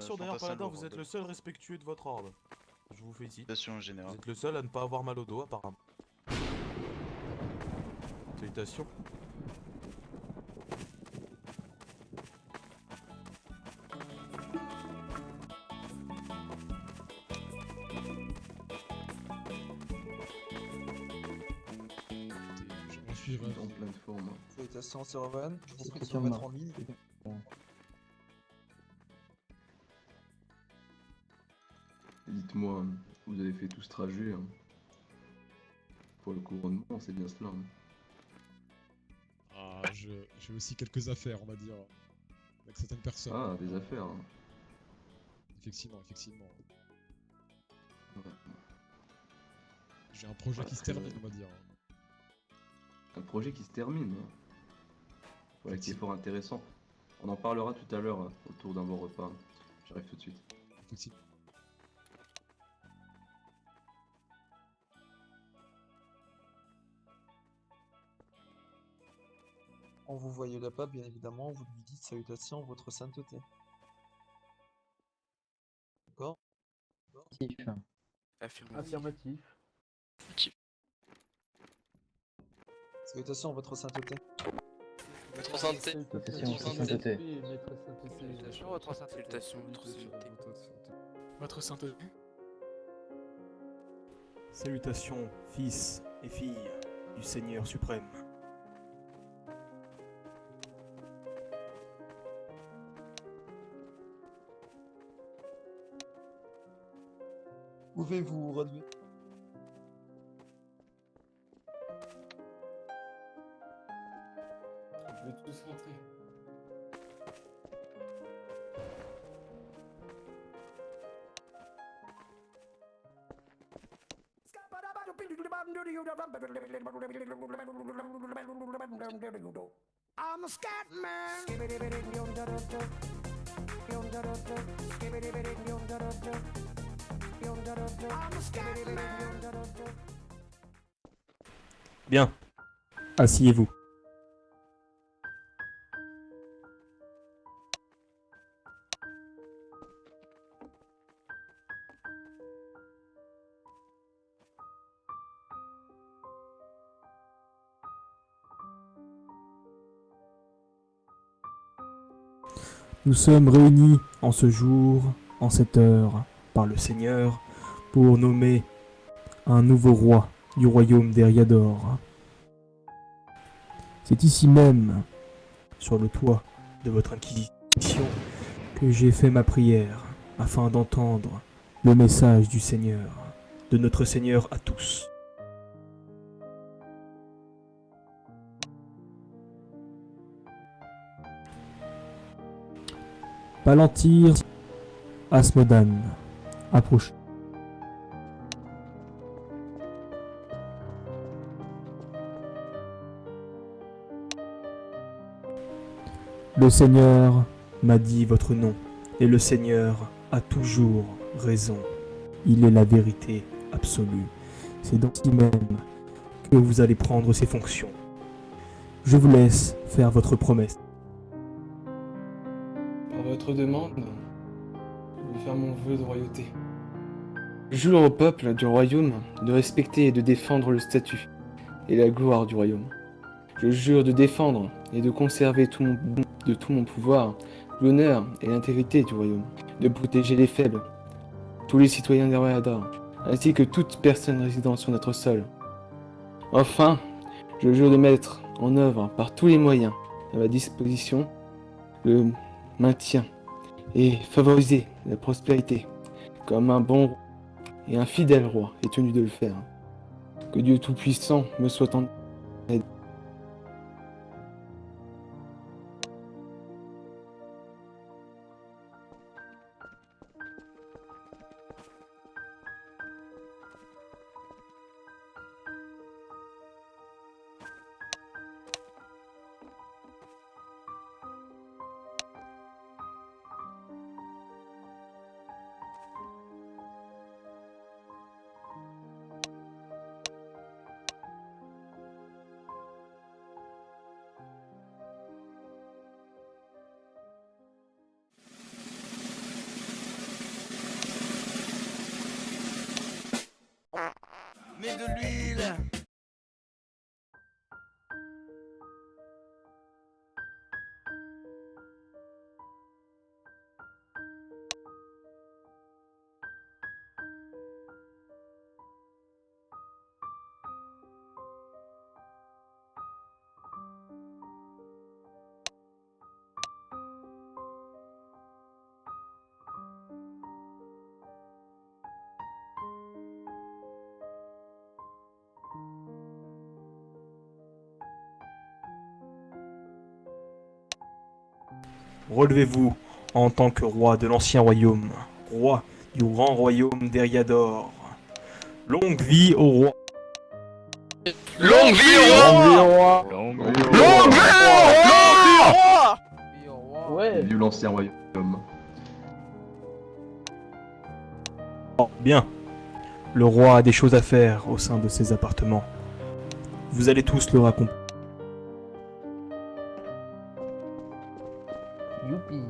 Félicitations font d'ailleurs, passer un Paladin, lourd vous êtes bordel. le seul respectueux de votre ordre. Je vous félicite. Félicitations Vous général. êtes le seul à ne pas avoir mal au dos, apparemment. Salutations. J'en suis ravi. En pleine forme. Salutations sur Van, je vous prie de se Tiens, remettre Marc. en ligne. Dites-moi, vous avez fait tout ce trajet pour le couronnement, c'est bien cela. Ah, j'ai aussi quelques affaires, on va dire, avec certaines personnes. Ah, des affaires. Effectivement, effectivement. Ouais. J'ai un projet qui se termine, on va dire. Un projet qui se termine. Voilà, qui est fort intéressant. On en parlera tout à l'heure autour d'un bon repas. J'arrive tout de suite. Effectivement. On vous voyait là pas, bien évidemment, vous lui dites salutations, votre sainteté. D'accord? Affirmatif. Salutations, votre sainteté. Votre santé. Salutations, Votre sainteté. Salutations, votre santé. Salutations, votre santé. Salutations, fils et filles du Seigneur suprême. Pouvez-vous relever? Je vais tous rentrer. I'm a scat man. I'm a scat man. Bien. Asseyez-vous. Nous sommes réunis en ce jour, en cette heure, par le Seigneur, pour nommer un nouveau roi du royaume d'Eriador. C'est ici même, sur le toit de votre inquisition, que j'ai fait ma prière, afin d'entendre le message du Seigneur, de notre Seigneur à tous. Palantir, Asmodan, approche. Le Seigneur m'a dit votre nom, et le Seigneur a toujours raison. Il est la vérité absolue. C'est dans ce même que vous allez prendre ces fonctions. Je vous laisse faire votre promesse. Par votre demande, je vais faire mon vœu de royauté. Je jure au peuple du royaume de respecter et de défendre le statut et la gloire du royaume. Je jure de défendre et de conserver de tout mon pouvoir l'honneur et l'intégrité du royaume, de protéger les faibles, tous les citoyens d'Eriador, ainsi que toute personne résidant sur notre sol. Enfin, je jure de mettre en œuvre par tous les moyens à ma disposition le maintien et favoriser la prospérité, comme un bon et un fidèle roi est tenu de le faire. Que Dieu Tout-Puissant me soit en aide. mets de l'huile. Relevez-vous en tant que roi de l'ancien royaume, roi du grand royaume d'Eriador. Longue vie au roi. Longue vie au roi. Ouais. Vive l'ancien royaume. Oh, bien. Le roi a des choses à faire au sein de ses appartements. Vous allez tous le raccompagner. Youpi.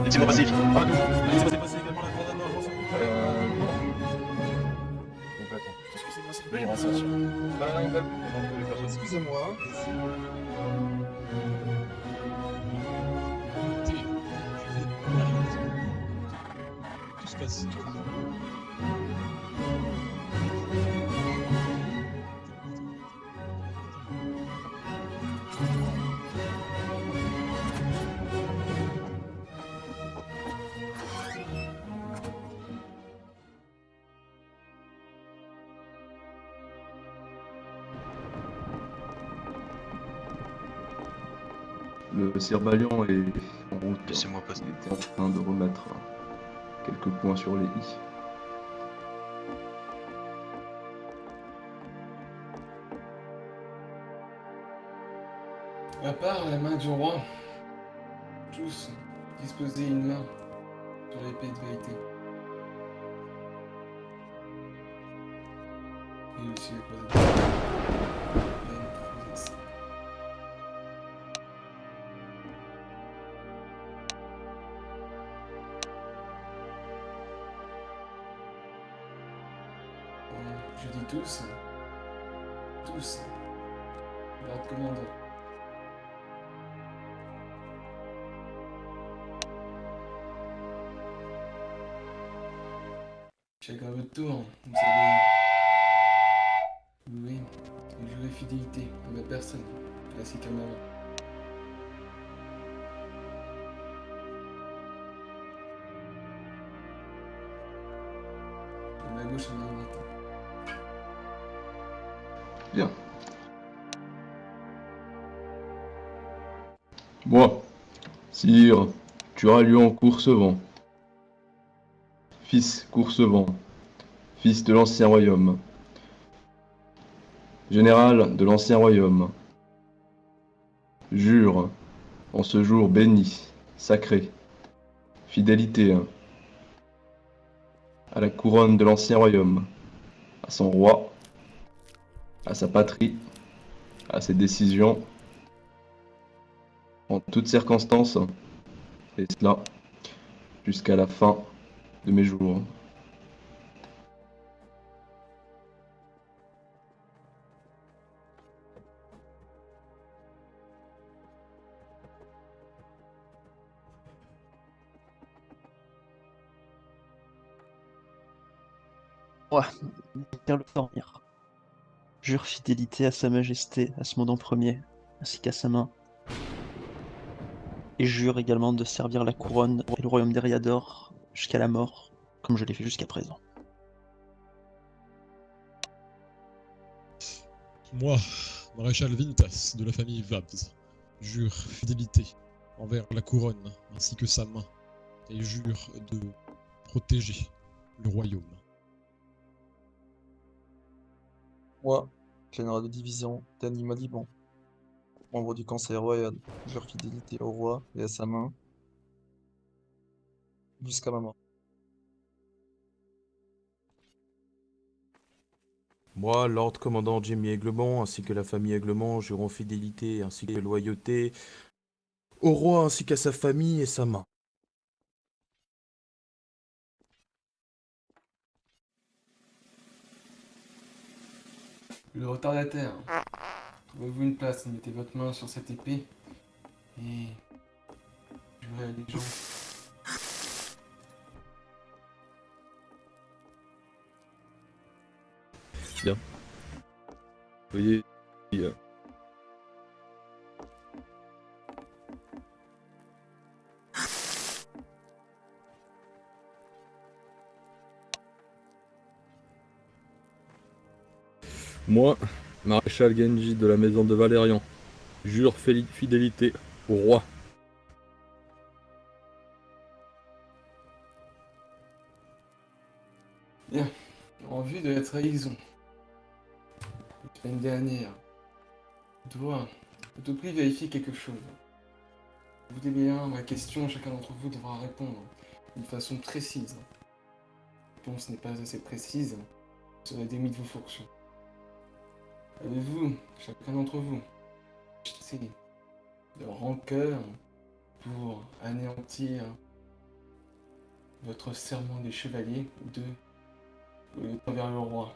Laissez-moi passer également la grande annonce. Excusez-moi, s'il vous plaît. Excusez-moi. Tout se passe. Le Sir Valiant est en route. Laissez-moi passer. Il était en train de remettre quelques points sur les i. À part la main du roi, tous disposaient une main sur l'épée de vérité. Et aussi la croisade. Je dis tous, Lord Commandant. Chacun votre tour, vous savez. Oui, et jurer fidélité à ma personne, ainsi qu'à ma main. De ma gauche à ma droite. Bien. Moi, Sire, Turalion Coursevent, fils Coursevent, fils de l'Ancien Royaume, général de l'Ancien Royaume, jure, en ce jour béni, sacré, fidélité à la couronne de l'Ancien Royaume, à son roi, à sa patrie, à ses décisions, en toutes circonstances, et cela jusqu'à la fin de mes jours. Faire le dormir. Jure fidélité à sa majesté, à ce monde premier, ainsi qu'à sa main, Et jure également de servir la couronne et le royaume d'Eriador jusqu'à la mort, comme je l'ai fait jusqu'à présent. Moi, maréchal Vintas de la famille Vabs, jure fidélité envers la couronne ainsi que sa main, et jure de protéger le royaume. Moi, général de division Danny Maliban, membre du Conseil royal, jure fidélité au roi et à sa main jusqu'à ma mort. Moi, Lord Commandant Jimmy Aiglemont, ainsi que la famille Aiglemont, jurons fidélité ainsi que loyauté au roi ainsi qu'à sa famille et sa main. Le retardataire, trouvez-vous une place et mettez votre main sur cette épée et jurez allégeance. Bien. Veuillez. Moi, maréchal Genji de la maison de Valérian, jure fidélité au roi. Bien, en vue de la trahison, la semaine dernière, je dois à tout prix vérifier quelque chose. Écoutez bien ma question, chacun d'entre vous devra répondre d'une façon précise. La réponse n'est pas assez précise, vous serez démis de vos fonctions. Avez-vous, chacun d'entre vous, acheté de rancœur pour anéantir votre serment des chevaliers de envers le roi?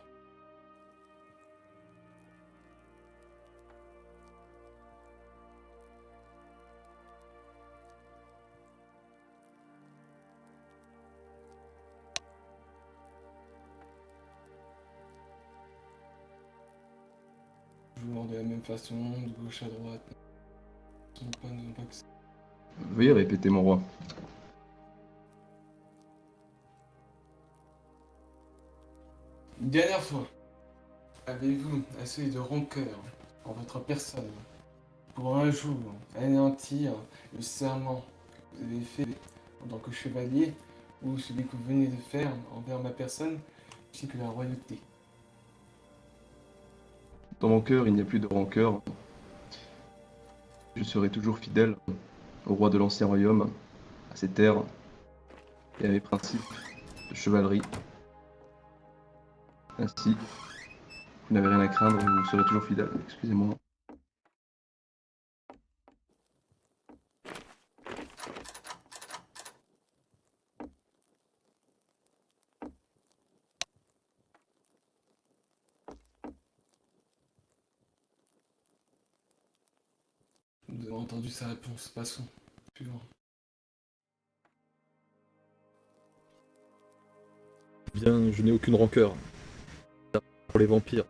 Toujours de la même façon, de gauche à droite. Non pas que ça. Veuillez répéter, mon roi. Une dernière fois, avez-vous assez de rancœur en votre personne pour un jour anéantir le serment que vous avez fait en tant que chevalier ou celui que vous venez de faire envers ma personne ainsi que la royauté? Dans mon cœur, il n'y a plus de rancœur. Je serai toujours fidèle au roi de l'ancien royaume, à ses terres et à mes principes de chevalerie. Ainsi, vous n'avez rien à craindre, vous serez toujours fidèle. Excusez-moi. Nous avons entendu sa réponse, passons. Suivant. Bien, je n'ai aucune rancœur pour les vampires.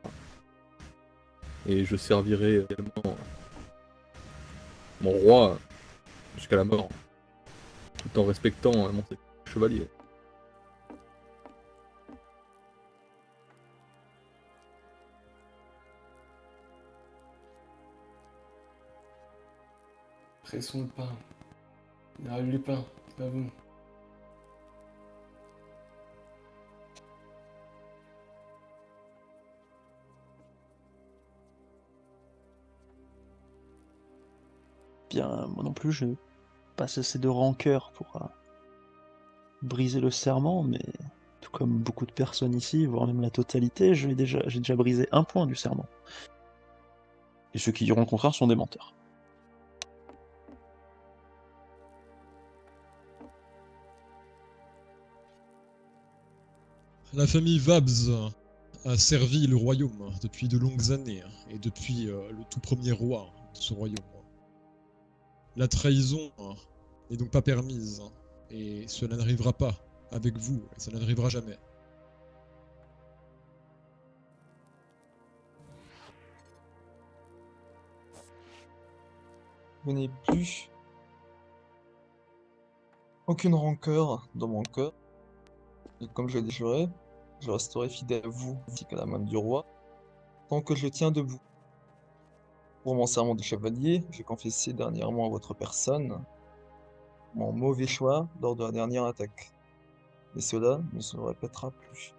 Et je servirai également mon roi jusqu'à la mort, tout en respectant mon chevalier. Pressons le pain. Il arrive le pain, c'est pas vous. Bien, moi non plus, je n'ai pas assez de rancœur pour briser le serment, mais tout comme beaucoup de personnes ici, voire même la totalité, j'ai déjà brisé un point du serment. Et ceux qui diront le contraire sont des menteurs. La famille Vabs a servi le royaume depuis de longues années, et depuis le tout premier roi de ce royaume. La trahison n'est donc pas permise, et cela n'arrivera pas avec vous, et ça n'arrivera jamais. Vous n'êtes plus aucune rancœur dans mon cœur. Et comme je l'ai juré, je resterai fidèle à vous ainsi qu'à la main du roi, tant que je tiens debout. Pour mon serment de chevalier, j'ai confessé dernièrement à votre personne mon mauvais choix lors de la dernière attaque. Et cela ne se répétera plus.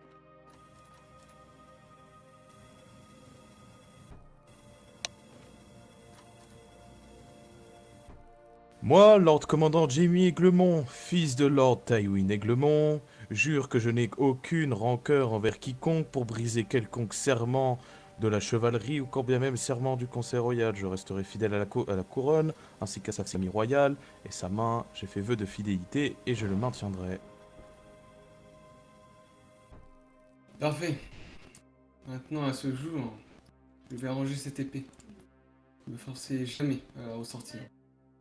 Moi, Lord Commandant Jamie Aiglemont, fils de Lord Tywin Aiglemont, jure que je n'ai aucune rancœur envers quiconque pour briser quelconque serment de la chevalerie ou quand bien même serment du Conseil royal. Je resterai fidèle à la couronne, ainsi qu'à sa famille royale, et sa main, j'ai fait vœu de fidélité et je le maintiendrai. Parfait. Maintenant, à ce jour, je vais ranger cette épée. Ne me forcez jamais à la ressortir.